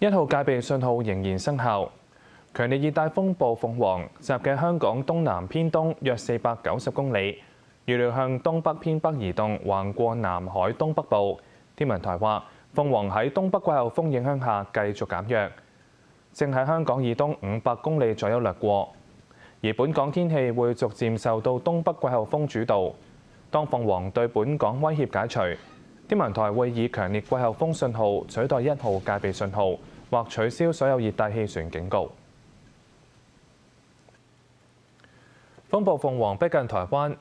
1號戒備信號仍然生效。強烈熱帶風暴鳳凰集嘅香港東南偏東約490公里，預料向東北偏北移動，橫過南海東北部。天文台話，鳳凰喺東北季候風影響下繼續減弱，正喺香港以東500公里左右掠過。而本港天氣會逐漸受到東北季候風主導。當鳳凰對本港威脅解除，天文台會以強烈季候風信號取代1號戒備信號，或取消所有熱帶氣旋警告。風暴鳳凰逼近台灣，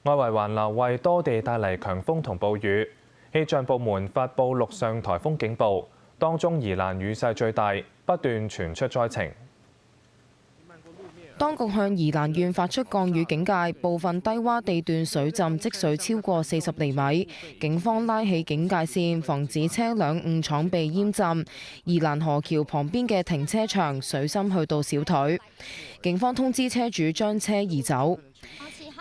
外圍環流為多地帶嚟強風同暴雨。氣象部門發布陸上颱風警報，當中宜蘭雨勢最大，不斷傳出災情。當局向宜蘭縣發出降雨警戒，部分低窪地段水浸，積水超過40厘米。警方拉起警戒線，防止車輛誤闖被淹浸。宜蘭河橋旁邊嘅停車場水深去到小腿，警方通知車主將車移走。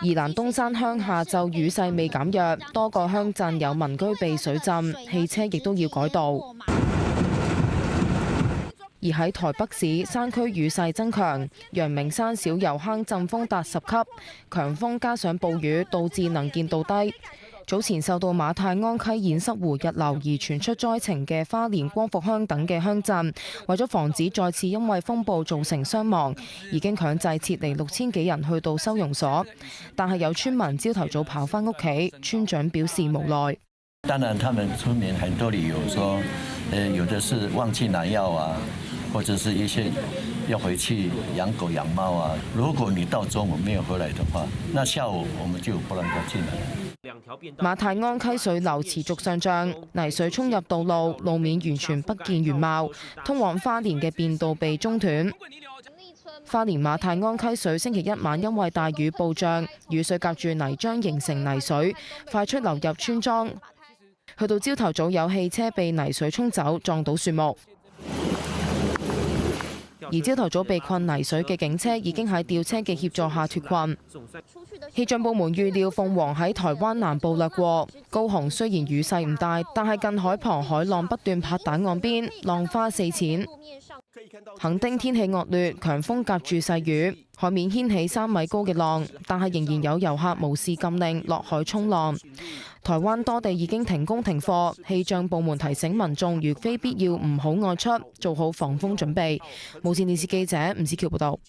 宜蘭東山鄉下晝雨勢未減弱，多個鄉鎮有民居被水浸，汽車亦都要改道。而喺台北市山區雨勢增強，陽明山小油坑陣風達10級，強風加上暴雨，導致能見度低。早前受到馬太安溪堰塞湖溢流而傳出災情嘅花蓮光復鄉等嘅鄉鎮，為咗防止再次因為風暴造成傷亡，已經強制撤離6000幾人去到收容所。但係有村民朝頭早跑返屋企，村長表示無奈。當然，他們村民很多理由說，有的是忘記拿藥啊，或者是一些要回去養狗養貓啊。如果你到中午沒有回來的話，那下午我們就不讓他進來。馬太安溪水流持續上漲，泥水沖入道路，路面完全不見原貌，通往花蓮嘅便道被中斷。花蓮馬太安溪水星期1晚因為大雨暴漲，雨水隔住泥漿形成泥水，快速流入村莊。去到朝頭早，有汽車被泥水沖走，撞到樹木。而朝頭早被困泥水嘅警車已經喺吊車嘅協助下脫困。氣象部門預料鳳凰喺台灣南部掠過。高雄雖然雨勢唔大，但係近海旁海浪不斷拍打岸邊，浪花四濺。墾丁天氣惡劣，強風夾住細雨，海面掀起3米高嘅浪，但係仍然有遊客無視禁令落海衝浪。台灣多地已經停工停課，氣象部門提醒民眾如非必要唔好外出，做好防風準備。無線電視記者吳子喬報道。